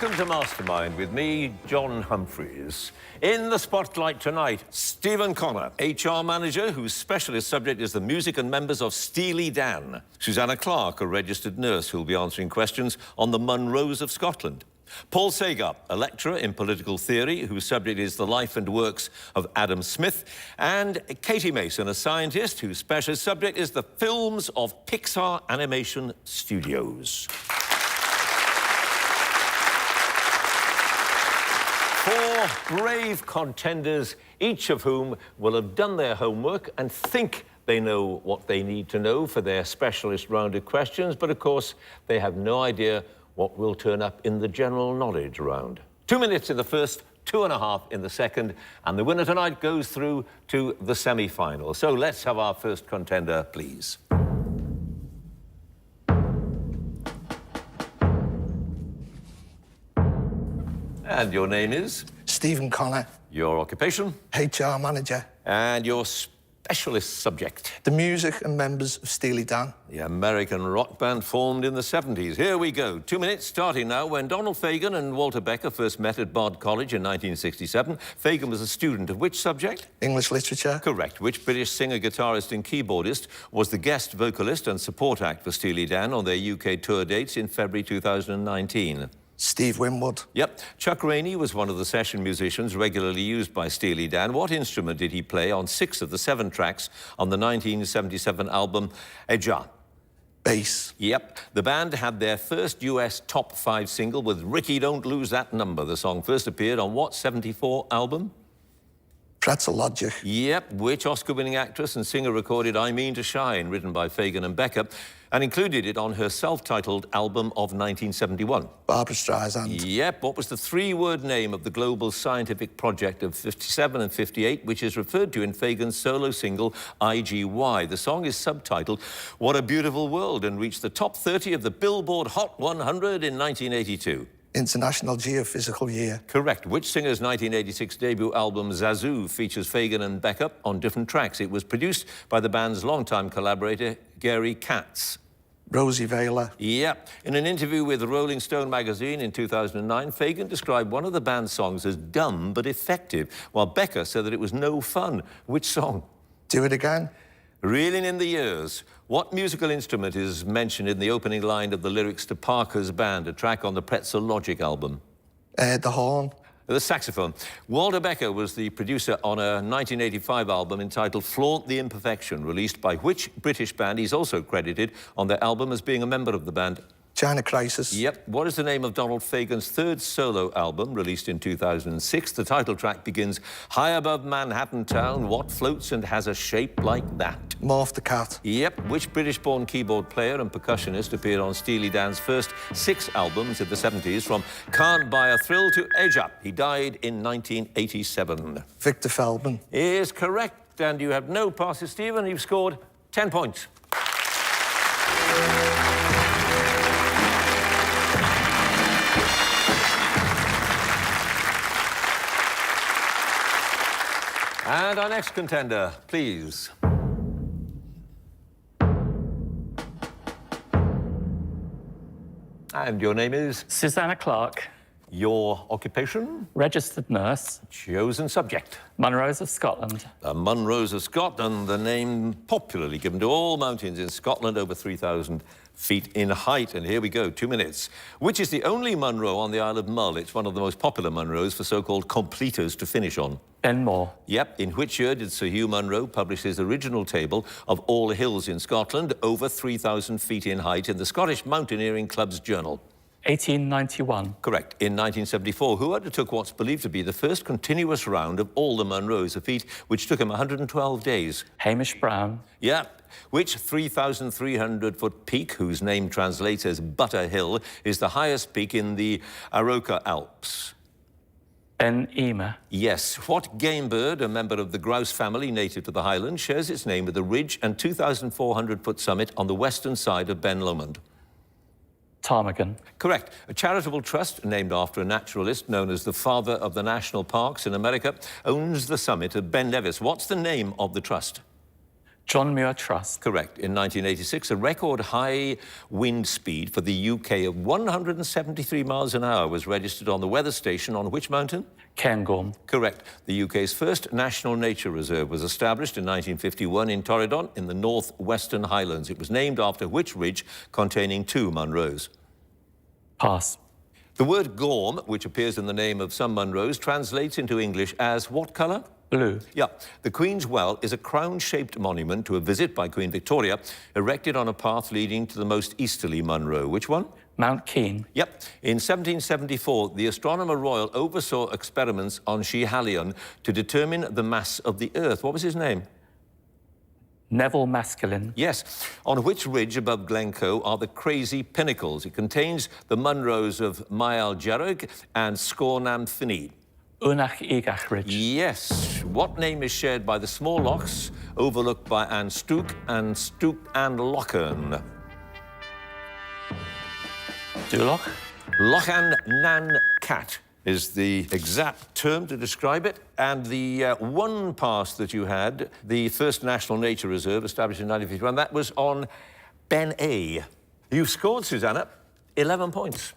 Welcome to Mastermind with me, John Humphrys. In the spotlight tonight, Stephen Connor, HR manager whose specialist subject is the music and members of Steely Dan. Susanna Clark, a registered nurse who'll be answering questions on the Munros of Scotland. Paul Sager, a lecturer in political theory whose subject is the life and works of Adam Smith. And Katie Mason, a scientist whose specialist subject is the films of Pixar Animation Studios. Four brave contenders, each of whom will have done their homework and think they know what they need to know for their specialist round of questions, but of course they have no idea what will turn up in the general knowledge round. 2 minutes in the first, 2.5 in the second, and the winner tonight goes through to the semi-final. So let's have our first contender, please. And your name is? Stephen Connor. Your occupation? HR manager. And your specialist subject? The music and members of Steely Dan. The American rock band formed in the 70s. Here we go. 2 minutes starting now. When Donald Fagen and Walter Becker first met at Bard College in 1967, Fagen was a student of which subject? English literature. Correct. Which British singer, guitarist and keyboardist was the guest vocalist and support act for Steely Dan on their UK tour dates in February 2019? Steve Winwood. Yep. Chuck Rainey was one of the session musicians regularly used by Steely Dan. What instrument did he play on 6 of the 7 tracks on the 1977 album Eja? Bass. Yep. The band had their first US top 5 single with Ricky Don't Lose That Number. The song first appeared on what 74 album? Pretzel Logic. Yep. Which Oscar-winning actress and singer recorded I Mean to Shine, written by Fagen and Becker, and included it on her self-titled album of 1971? Barbra Streisand. Yep. What was the 3-word name of the global scientific project of 57 and 58, which is referred to in Fagen's solo single, IGY? The song is subtitled What a Beautiful World and reached the top 30 of the Billboard Hot 100 in 1982. International Geophysical Year. Correct. Which singer's 1986 debut album, Zazu, features Fagen and Becker on different tracks? It was produced by the band's longtime collaborator, Gary Katz. Rosie Vela. Yep. In an interview with Rolling Stone magazine in 2009, Fagen described one of the band's songs as dumb but effective, while Becker said that it was no fun. Which song? Do It Again. Reeling in the Years. What musical instrument is mentioned in the opening line of the lyrics to Parker's Band, a track on the Pretzel Logic album? The horn. The saxophone. Walter Becker was the producer on a 1985 album entitled Flaunt the Imperfection, released by which British band? He's also credited on their album as being a member of the band. China Crisis. Yep. What is the name of Donald Fagen's 3rd solo album, released in 2006? The title track begins, High above Manhattan town, what floats and has a shape like that? Morph the Cat. Yep. Which British-born keyboard player and percussionist appeared on Steely Dan's first 6 albums in the 70s, from Can't Buy a Thrill to Eja? He died in 1987. Victor Feldman. Is correct, and you have no passes, Stephen. You've scored 10 points. And our next contender, please. And your name is? Susanna Clark. Your occupation? Registered nurse. Chosen subject? Munros of Scotland. The Munros of Scotland, the name popularly given to all mountains in Scotland over 3,000 feet in height. And here we go, 2 minutes. Which is the only Munro on the Isle of Mull? It's one of the most popular Munros for so-called completers to finish on. Enmore. Yep. In which year did Sir Hugh Munro publish his original table of all the hills in Scotland over 3,000 feet in height in the Scottish Mountaineering Club's journal? 1891. Correct. In 1974, who undertook what's believed to be the first continuous round of all the Munros, a feat which took him 112 days? Hamish Brown. Yeah. Which 3,300-foot peak, whose name translates as Butter Hill, is the highest peak in the Aroka Alps? Ben Emer. Yes. What game bird, a member of the grouse family native to the Highlands, shares its name with the ridge and 2,400-foot summit on the western side of Ben Lomond? Ptarmigan. Correct. A charitable trust named after a naturalist known as the father of the national parks in America owns the summit of Ben Nevis. What's the name of the trust? John Muir Trust. Correct. In 1986, a record high wind speed for the UK of 173 miles an hour was registered on the weather station on which mountain? Cairngorm. Correct. The UK's first national nature reserve was established in 1951 in Torridon in the northwestern Highlands. It was named after which ridge containing 2 Munros? Pass. The word gorm, which appears in the name of some Munros, translates into English as what colour? Blue. Yeah. The Queen's Well is a crown-shaped monument to a visit by Queen Victoria, erected on a path leading to the most easterly Munro. Which one? Mount Keene. Yep. In 1774, the Astronomer Royal oversaw experiments on Schiehallion to determine the mass of the Earth. What was his name? Neville Maskelyne. Yes. On which ridge above Glencoe are the Crazy Pinnacles? It contains the Munros of Mael Jarreg and Scornam Finney. Unach Egach Ridge. Yes. What name is shared by the small lochs overlooked by Anne Stook and Lochern? Duloch. Lochan Nan Cat is the exact term to describe it. And the one pass that you had, the first National Nature Reserve established in 1951, that was on Ben A. You've scored, Susanna, 11 points.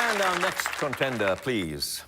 And our next contender, please.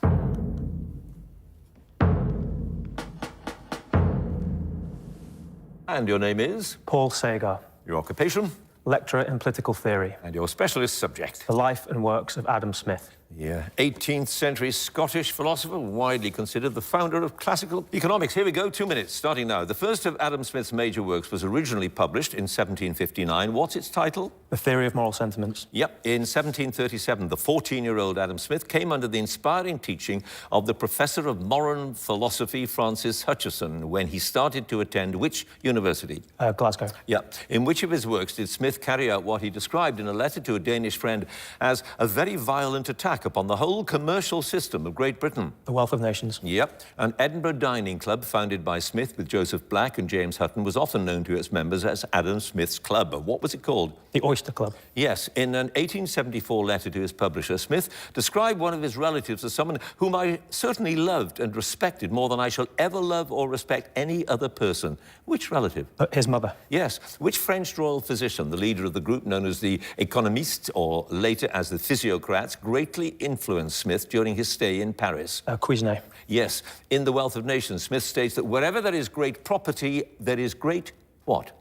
And your name is? Paul Sagar, Your occupation? lecturer in political theory. And your specialist subject? The life and works of Adam Smith. Yeah, 18th century Scottish philosopher, widely considered the founder of classical economics. Here we go, 2 minutes, starting now. The first of Adam Smith's major works was originally published in 1759. What's its title? The Theory of Moral Sentiments. Yep, in 1737, the 14-year-old Adam Smith came under the inspiring teaching of the professor of modern philosophy, Francis Hutcheson, when he started to attend which university? Glasgow. Yeah. In which of his works did Smith carry out what he described in a letter to a Danish friend as a very violent attack upon the whole commercial system of Great Britain? The Wealth of Nations. Yep. An Edinburgh dining club founded by Smith with Joseph Black and James Hutton was often known to its members as Adam Smith's Club. What was it called? The Oyster Club. Yes. In an 1874 letter to his publisher, Smith described one of his relatives as someone whom I certainly loved and respected more than I shall ever love or respect any other person. Which relative? His mother. Yes. Which French royal physician, the leader of the group known as the Économistes, or later as the Physiocrats, greatly influenced Smith during his stay in Paris? Cuisenet. Yes. In The Wealth of Nations, Smith states that wherever there is great property, there is great what?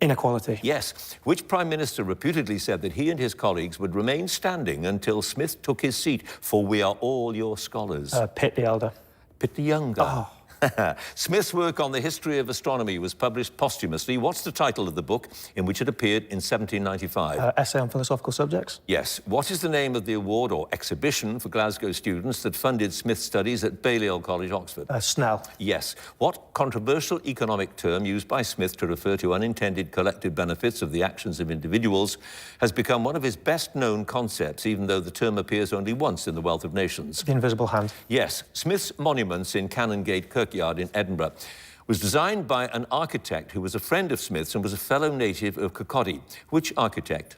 Inequality. Yes. Which Prime Minister reputedly said that he and his colleagues would remain standing until Smith took his seat, for we are all your scholars? Pitt the Elder. Pitt the Younger. Oh. Smith's work on the history of astronomy was published posthumously. What's the title of the book in which it appeared in 1795? Essay on Philosophical Subjects. Yes. What is the name of the award or exhibition for Glasgow students that funded Smith's studies at Balliol College, Oxford? Snell. Yes. What controversial economic term used by Smith to refer to unintended collective benefits of the actions of individuals has become one of his best-known concepts, even though the term appears only once in The Wealth of Nations? The Invisible Hand. Yes. Smith's monuments in Canongate Kirkyard in Edinburgh was designed by an architect who was a friend of Smith's and was a fellow native of Kirkcaldy. Which architect?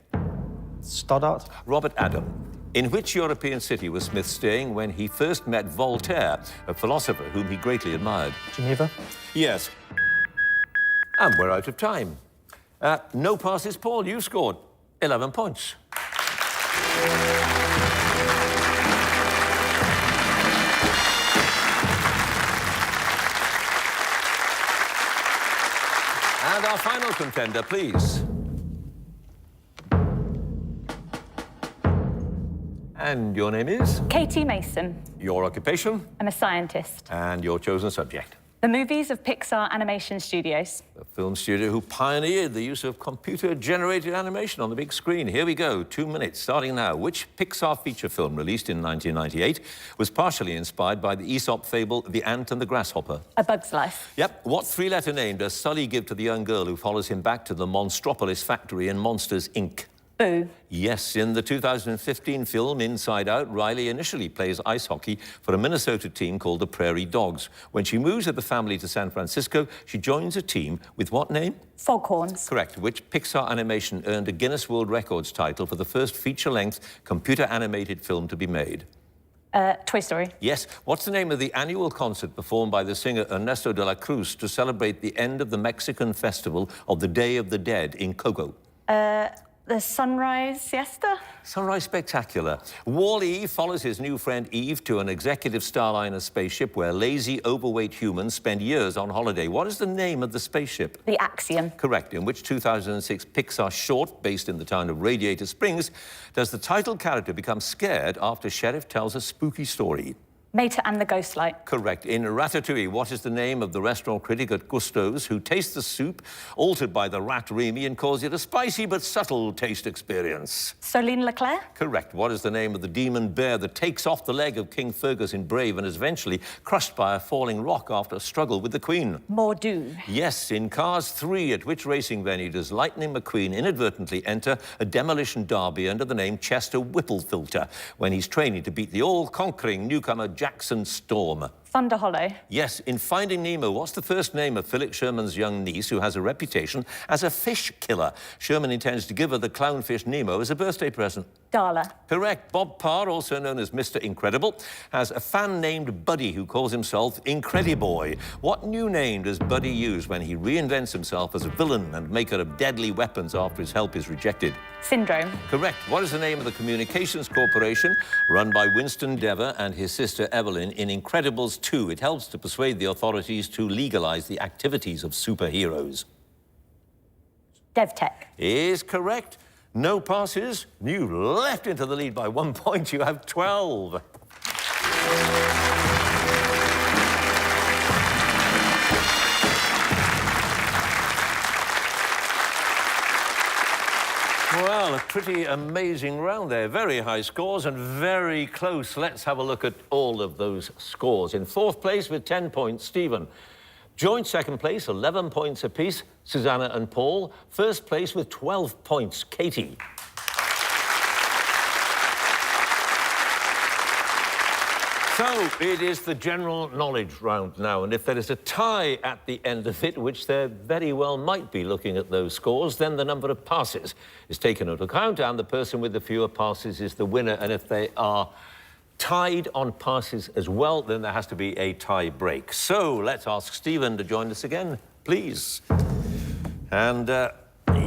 Stoddart. Robert Adam. In which European city was Smith staying when he first met Voltaire, a philosopher whom he greatly admired? Geneva. Yes. And we're out of time. No passes, Paul. You scored 11 points. And our final contender, please. And your name is? Katie Mason. Your occupation? I'm a scientist. And your chosen subject? The movies of Pixar Animation Studios. A film studio who pioneered the use of computer-generated animation on the big screen. Here we go, 2 minutes, starting now. Which Pixar feature film, released in 1998, was partially inspired by the Aesop fable, The Ant and the Grasshopper? A Bug's Life. Yep. What three-letter name does Sully give to the young girl who follows him back to the Monstropolis factory in Monsters, Inc.? Boo. Yes, in the 2015 film Inside Out, Riley initially plays ice hockey for a Minnesota team called the Prairie Dogs. When she moves with the family to San Francisco, she joins a team with what name? Foghorns. Correct. Which Pixar animation earned a Guinness World Records title for the first feature-length computer-animated film to be made? Toy Story. Yes. What's the name of the annual concert performed by the singer Ernesto de la Cruz to celebrate the end of the Mexican festival of the Day of the Dead in Coco? The Sunrise Siesta. Sunrise Spectacular. Wall-E follows his new friend Eve to an executive Starliner spaceship where lazy, overweight humans spend years on holiday. What is the name of the spaceship? The Axiom. Correct. In which 2006 Pixar short, based in the town of Radiator Springs, does the title character become scared after Sheriff tells a spooky story? Mater and the Ghostlight. Correct. In Ratatouille, what is the name of the restaurant critic at Gusto's who tastes the soup altered by the rat Remy and calls it a spicy but subtle taste experience? Solene Leclerc. Correct. What is the name of the demon bear that takes off the leg of King Fergus in Brave and is eventually crushed by a falling rock after a struggle with the Queen? Mordu. Yes. In Cars 3, at which racing venue does Lightning McQueen inadvertently enter a demolition derby under the name Chester Whipplefilter when he's training to beat the all-conquering newcomer Jackson Storm? Thunder Hollow. Yes, in Finding Nemo, what's the first name of Philip Sherman's young niece who has a reputation as a fish killer? Sherman intends to give her the clownfish Nemo as a birthday present. Darla. Correct. Bob Parr, also known as Mr. Incredible, has a fan named Buddy who calls himself Incrediboy. What new name does Buddy use when he reinvents himself as a villain and maker of deadly weapons after his help is rejected? Syndrome. Correct. What is the name of the communications corporation run by Winston Dever and his sister Evelyn in Incredibles 2? It helps to persuade the authorities to legalize the activities of superheroes. DevTech. Is correct. No passes. You left into the lead by 1 point. You have 12. Well, a pretty amazing round there. Very high scores and very close. Let's have a look at all of those scores. In fourth place with 10 points, Stephen. Joint second place, 11 points apiece, Susanna and Paul. First place with 12 points, Katie. So, it is the general knowledge round now, and if there is a tie at the end of it, which there very well might be looking at those scores, then the number of passes is taken into account, and the person with the fewer passes is the winner, and if they are tied on passes as well, then there has to be a tie break. So, let's ask Stephen to join us again, please. And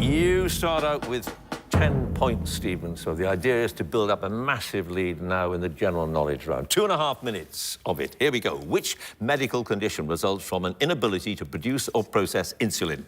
you start out with 10 points, Stephen. So the idea is to build up a massive lead now in the general knowledge round. 2.5 minutes of it. Here we go. Which medical condition results from an inability to produce or process insulin?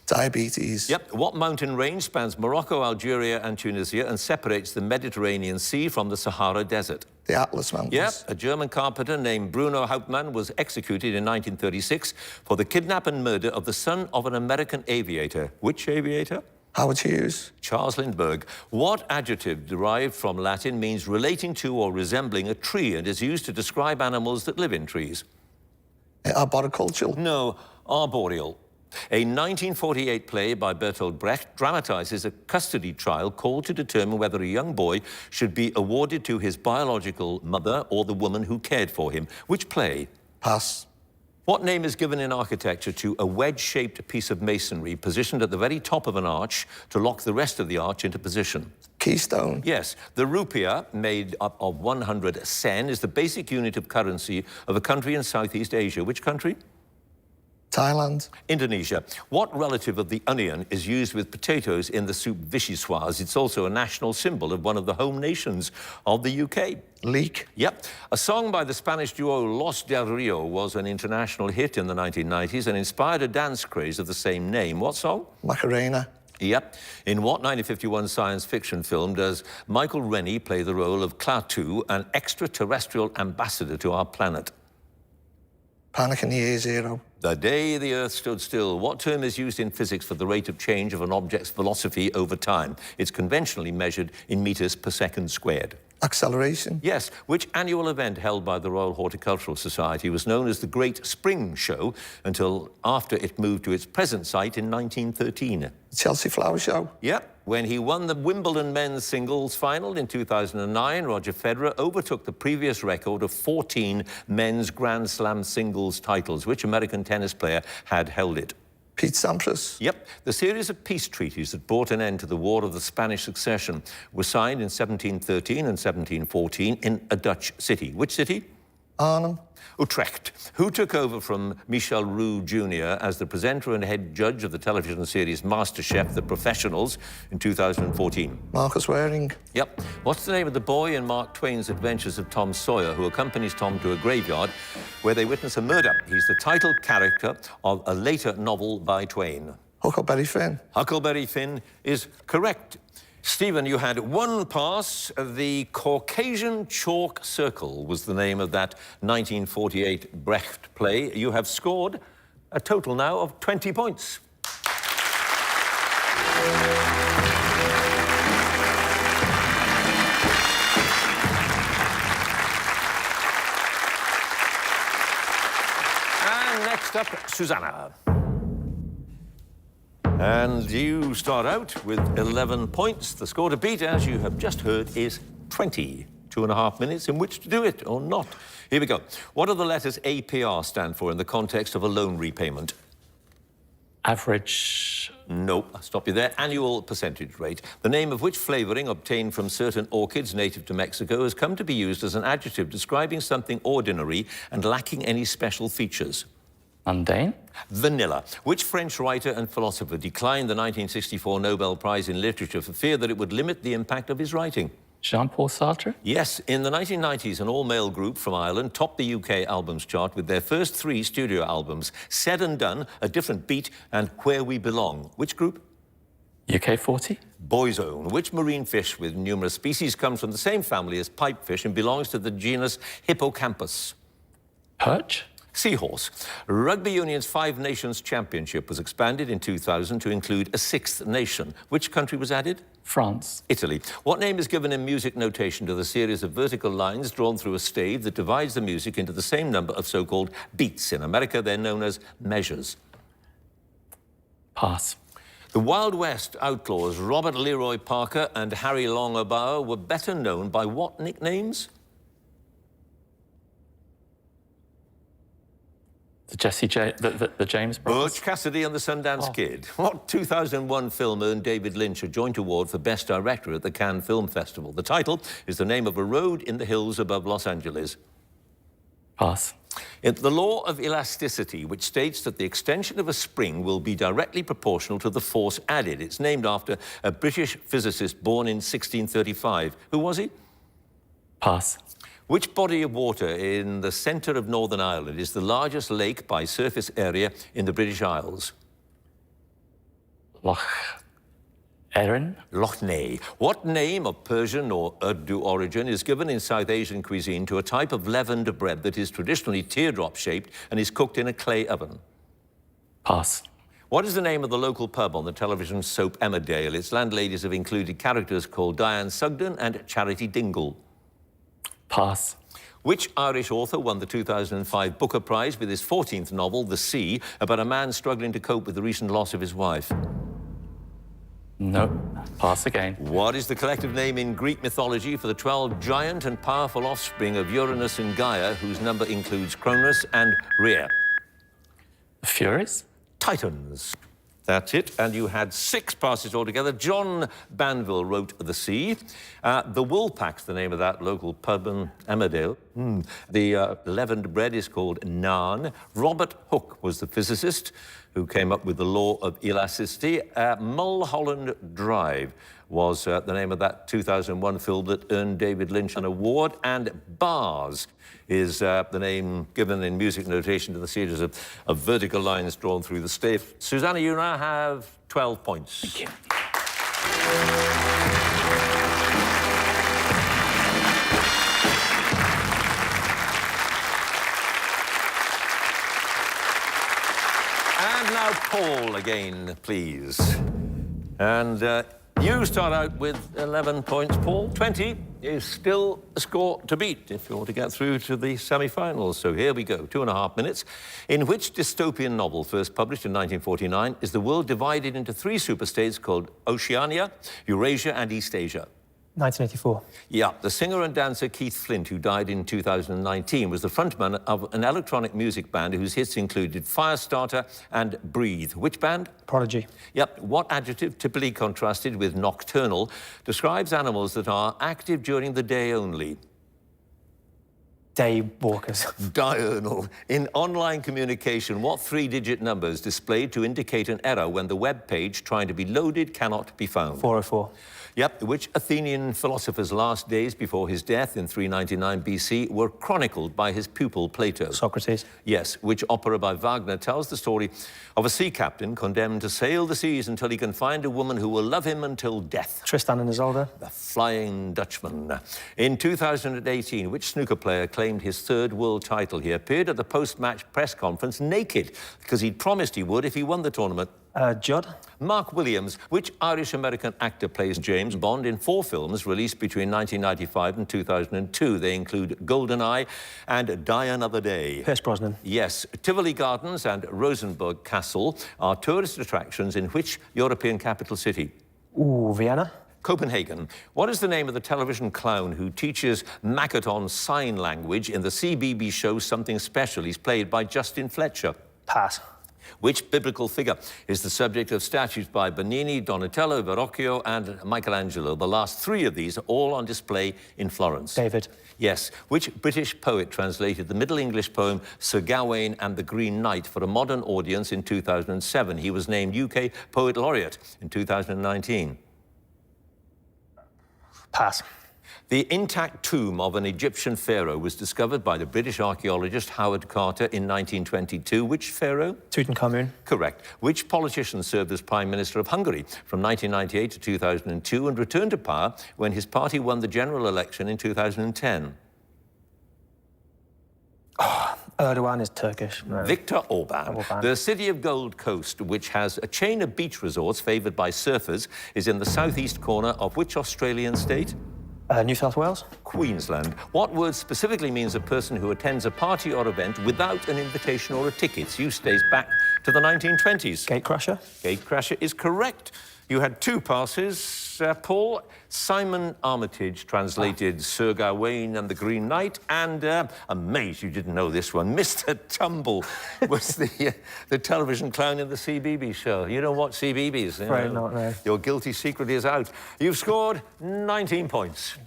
Diabetes. Yep. What mountain range spans Morocco, Algeria and Tunisia and separates the Mediterranean Sea from the Sahara Desert? The Atlas Mountains. Yep. A German carpenter named Bruno Hauptmann was executed in 1936 for the kidnap and murder of the son of an American aviator. Which aviator? Howard Hughes. Charles Lindbergh. What adjective derived from Latin means relating to or resembling a tree and is used to describe animals that live in trees? Arboricultural. No, arboreal. A 1948 play by Bertolt Brecht dramatizes a custody trial called to determine whether a young boy should be awarded to his biological mother or the woman who cared for him. Which play? Pass. What name is given in architecture to a wedge-shaped piece of masonry positioned at the very top of an arch to lock the rest of the arch into position? Keystone. Yes. The rupiah, made up of 100 sen, is the basic unit of currency of a country in Southeast Asia. Which country? Thailand. Indonesia. What relative of the onion is used with potatoes in the soup vichyssoise? It's also a national symbol of one of the home nations of the UK. Leek. Yep. A song by the Spanish duo Los del Rio was an international hit in the 1990s and inspired a dance craze of the same name. What song? Macarena. Yep. In what 1951 science fiction film does Michael Rennie play the role of Klaatu, an extraterrestrial ambassador to our planet? Panic in the Year Zero. The day the Earth stood still. What term is used in physics for the rate of change of an object's velocity over time? It's conventionally measured in meters per second squared. Acceleration. Yes. Which annual event held by the Royal Horticultural Society was known as the Great Spring Show until after it moved to its present site in 1913? Chelsea Flower Show. Yep. When he won the Wimbledon men's singles final in 2009, Roger Federer overtook the previous record of 14 men's Grand Slam singles titles. Which American tennis player had held it? Pete Sampras. Yep. The series of peace treaties that brought an end to the War of the Spanish Succession were signed in 1713 and 1714 in a Dutch city. Which city? Arnhem. Utrecht. Who took over from Michel Roux Jr. as the presenter and head judge of the television series MasterChef, The Professionals, in 2014? Marcus Waring. Yep. What's the name of the boy in Mark Twain's Adventures of Tom Sawyer who accompanies Tom to a graveyard where they witness a murder? He's the title character of a later novel by Twain. Huckleberry Finn. Huckleberry Finn is correct. Stephen, you had one pass. The Caucasian Chalk Circle was the name of that 1948 Brecht play. You have scored a total now of 20 points. And next up, Susanna. And you start out with 11 points. The score to beat, as you have just heard, is 20. 2.5 minutes in which to do it, or not. Here we go. What do the letters APR stand for in the context of a loan repayment? Average. Nope, I'll stop you there. Annual percentage rate. The name of which flavouring obtained from certain orchids native to Mexico has come to be used as an adjective describing something ordinary and lacking any special features. Mundane. Vanilla. Which French writer and philosopher declined the 1964 Nobel Prize in Literature for fear that it would limit the impact of his writing? Jean-Paul Sartre. Yes, in the 1990s, an all-male group from Ireland topped the UK albums chart with their first 3 studio albums, Said and Done, A Different Beat, and Where We Belong. Which group? UK40. Boyzone. Which marine fish with numerous species comes from the same family as pipefish and belongs to the genus Hippocampus? Perch. Seahorse. Rugby Union's 5 Nations Championship was expanded in 2000 to include a 6th nation. Which country was added? France. Italy. What name is given in music notation to the series of vertical lines drawn through a stave that divides the music into the same number of so-called beats? In America, they're known as measures. Pass. The Wild West outlaws Robert Leroy Parker and Harry Longabout were better known by what nicknames? The James Brothers. Butch Cassidy and the Sundance Kid. What 2001 film earned David Lynch a joint award for Best Director at the Cannes Film Festival? The title is the name of a road in the hills above Los Angeles. Pass. It's the law of elasticity, which states that the extension of a spring will be directly proportional to the force added. It's named after a British physicist born in 1635. Who was he? Pass. Which body of water in the centre of Northern Ireland is the largest lake by surface area in the British Isles? Loch Erin. Loch Ness. What name of Persian or Urdu origin is given in South Asian cuisine to a type of leavened bread that is traditionally teardrop-shaped and is cooked in a clay oven? Pass. What is the name of the local pub on the television soap Emmerdale? Its landladies have included characters called Diane Sugden and Charity Dingle. Pass. Which Irish author won the 2005 Booker Prize with his 14th novel, The Sea, about a man struggling to cope with the recent loss of his wife? No. Pass again. What is the collective name in Greek mythology for the 12 giant and powerful offspring of Uranus and Gaia, whose number includes Cronus and Rhea? The Furies. Titans. That's it. And you had 6 passes altogether. John Banville wrote The Sea. The Woolpack's the name of that local pub in Emmerdale. The leavened bread is called naan. Robert Hooke was the physicist who came up with the law of elasticity. Mulholland Drive was the name of that 2001 film that earned David Lynch an award. And Bars is the name given in music notation to the series of vertical lines drawn through the stave. Susanna, you now have 12 points. Thank you. And now Paul again, please. And You start out with 11 points, Paul. 20 is still a score to beat if you want to get through to the semi-finals. So here we go, 2.5 minutes. In which dystopian novel, first published in 1949, is the world divided into three superstates called Oceania, Eurasia, and East Asia? 1984. Yeah, the singer and dancer Keith Flint, who died in 2019, was the frontman of an electronic music band whose hits included Firestarter and Breathe. Which band? Prodigy. Yep. What adjective, typically contrasted with nocturnal, describes animals that are active during the day only? Day walkers. Diurnal. In online communication, what three-digit numbers displayed to indicate an error when the web page trying to be loaded cannot be found? 404. Yep. Which Athenian philosopher's last days before his death in 399 BC were chronicled by his pupil Plato? Socrates. Yes. Which opera by Wagner tells the story of a sea captain condemned to sail the seas until he can find a woman who will love him until death? Tristan and Isolde. The Flying Dutchman. In 2018, which snooker player claimed his third world title? He appeared at the post-match press conference naked because he'd promised he would if he won the tournament. Judd. Mark Williams. Which Irish-American actor plays James Bond in 4 films released between 1995 and 2002? They include GoldenEye and Die Another Day. Pierce Brosnan. Yes. Tivoli Gardens and Rosenborg Castle are tourist attractions in which European capital city? Ooh, Vienna. Copenhagen. What is the name of the television clown who teaches Makaton sign language in the CBB show Something Special? He's played by Justin Fletcher. Pass. Which biblical figure is the subject of statues by Bernini, Donatello, Verrocchio, and Michelangelo? The last 3 of these are all on display in Florence. David. Yes. Which British poet translated the Middle English poem Sir Gawain and the Green Knight for a modern audience in 2007? He was named UK Poet Laureate in 2019. Pass. The intact tomb of an Egyptian pharaoh was discovered by the British archaeologist Howard Carter in 1922. Which pharaoh? Tutankhamun. Correct. Which politician served as Prime Minister of Hungary from 1998 to 2002 and returned to power when his party won the general election in 2010? Erdogan is Turkish. No. Viktor Orban. Orban. The city of Gold Coast, which has a chain of beach resorts favoured by surfers, is in the southeast corner of which Australian state? New South Wales. Queensland. What word specifically means a person who attends a party or event without an invitation or a ticket? Use dates back to the 1920s. Gatecrasher. Gatecrasher is correct. You had 2 passes, Paul. Simon Armitage translated Sir Gawain and the Green Knight, and amazed you didn't know this one. Mr. Tumble was the television clown in the CBB show. You don't watch CBBS? Afraid not, no. Your guilty secret is out. You've scored 19 points.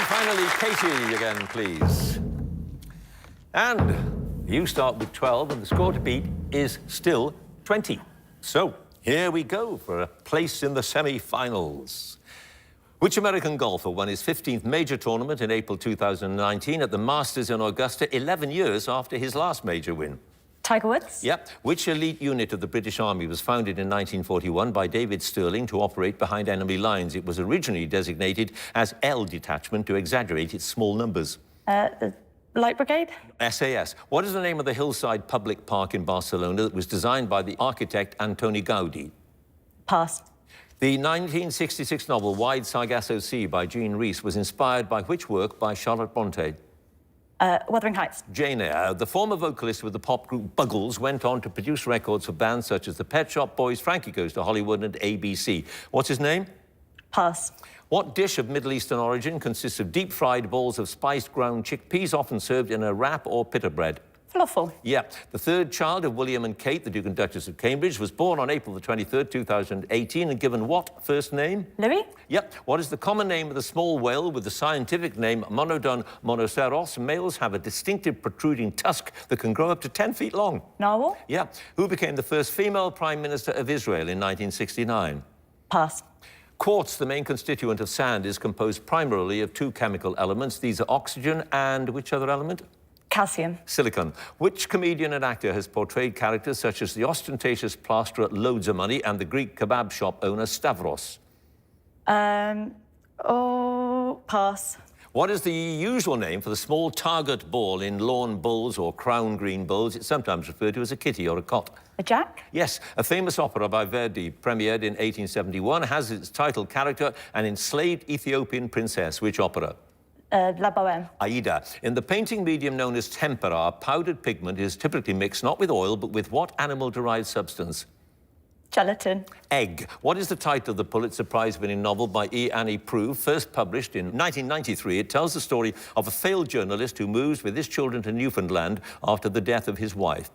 Finally, Katie again, please. And you start with 12, and the score to beat is still 20. So here we go for a place in the semi-finals. Which American golfer won his 15th major tournament in April 2019 at the Masters in Augusta 11 years after his last major win? Tiger Woods. Yep. Which elite unit of the British Army was founded in 1941 by David Stirling to operate behind enemy lines? It was originally designated as L Detachment to exaggerate its small numbers. The Light Brigade. SAS. What is the name of the hillside public park in Barcelona that was designed by the architect Antoni Gaudi? Pass. The 1966 novel Wide Sargasso Sea by Jean Rhys was inspired by which work by Charlotte Bronte? Wuthering Heights. Jane Eyre. The former vocalist with the pop group Buggles went on to produce records for bands such as the Pet Shop Boys, Frankie Goes to Hollywood, and ABC. What's his name? Pass. What dish of Middle Eastern origin consists of deep-fried balls of spiced ground chickpeas, often served in a wrap or pita bread? Falafel. Yeah. The third child of William and Kate, the Duke and Duchess of Cambridge, was born on April the 23rd, 2018, and given what first name? Louis. Yep. What is the common name of the small whale with the scientific name Monodon monoceros? Males have a distinctive protruding tusk that can grow up to 10 feet long. Narwhal. Yeah. Who became the first female Prime Minister of Israel in 1969? Pass. Quartz, the main constituent of sand, is composed primarily of 2 chemical elements. These are oxygen and which other element? Calcium. Silicon. Which comedian and actor has portrayed characters such as the ostentatious plasterer Loads of Money and the Greek kebab shop owner Stavros? Pass. What is the usual name for the small target ball in lawn bowls or crown green bowls? It's sometimes referred to as a kitty or a cot. A jack? Yes, a famous opera by Verdi, premiered in 1871, has its title character an enslaved Ethiopian princess. Which opera? La Bohème. Aida. In the painting medium known as tempera, powdered pigment is typically mixed not with oil, but with what animal-derived substance? Gelatin. Egg. What is the title of the Pulitzer Prize-winning novel by E. Annie Proulx, first published in 1993? It tells the story of a failed journalist who moves with his children to Newfoundland after the death of his wife.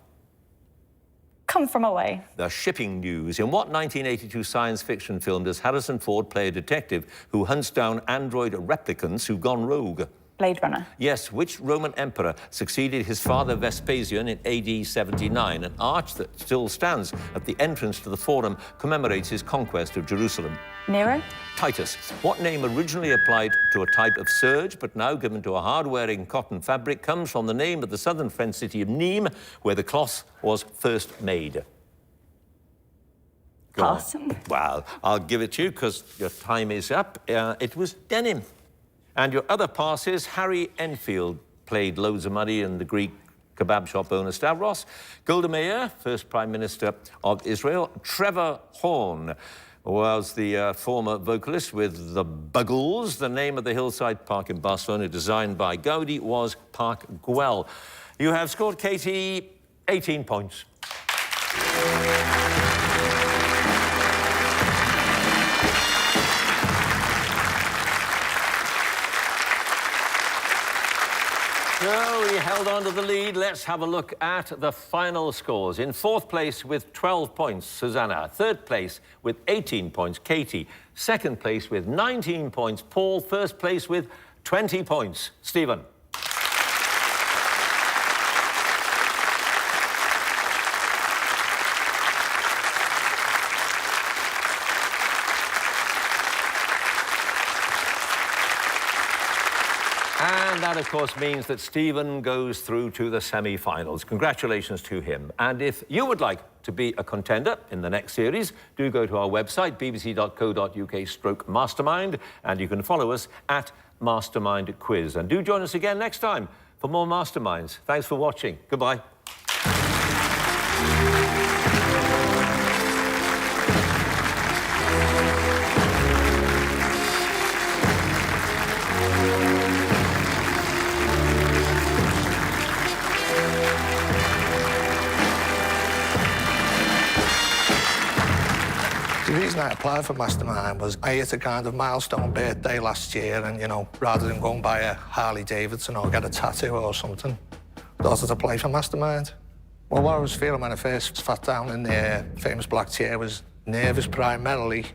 Come from away. The shipping news. In what 1982 science fiction film does Harrison Ford play a detective who hunts down android replicants who've gone rogue? Blade Runner. Yes, which Roman emperor succeeded his father Vespasian in AD 79? An arch that still stands at the entrance to the Forum commemorates his conquest of Jerusalem. Nero. Titus. What name originally applied to a type of serge, but now given to a hard-wearing cotton fabric, comes from the name of the southern French city of Nîmes, where the cloth was first made? Go on. Pass. Well, I'll give it to you because your time is up. It was denim. And your other pass is Harry Enfield played loads of money in the Greek kebab shop owner Stavros. Golda Meir, first Prime Minister of Israel. Trevor Horn was the former vocalist with the Buggles. The name of the hillside park in Barcelona, designed by Gaudi, was Park Güell. You have scored, Katie, 18 points. So we held on to the lead. Let's have a look at the final scores. In fourth place with 12 points, Susanna. Third place with 18 points, Katie. Second place with 19 points, Paul. First place with 20 points, Stephen. And that, of course, means that Stephen goes through to the semi-finals. Congratulations to him. And if you would like to be a contender in the next series, do go to our website, bbc.co.uk/mastermind, and you can follow us at Mastermind Quiz. And do join us again next time for more Masterminds. Thanks for watching. Goodbye. The reason I applied for Mastermind was I hit a kind of milestone birthday last year and, you know, rather than go and buy a Harley Davidson or get a tattoo or something, I thought I'd apply for Mastermind. Well, what I was feeling when I first sat down in the famous black chair was nervous primarily,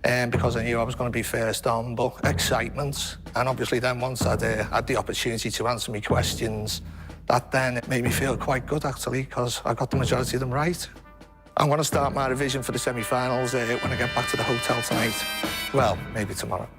because I knew I was going to be first on, but excitement. And obviously then once I'd had the opportunity to answer my questions, that then it made me feel quite good, actually, because I got the majority of them right. I'm going to start my revision for the semi-finals when I get back to the hotel tonight. Well, maybe tomorrow.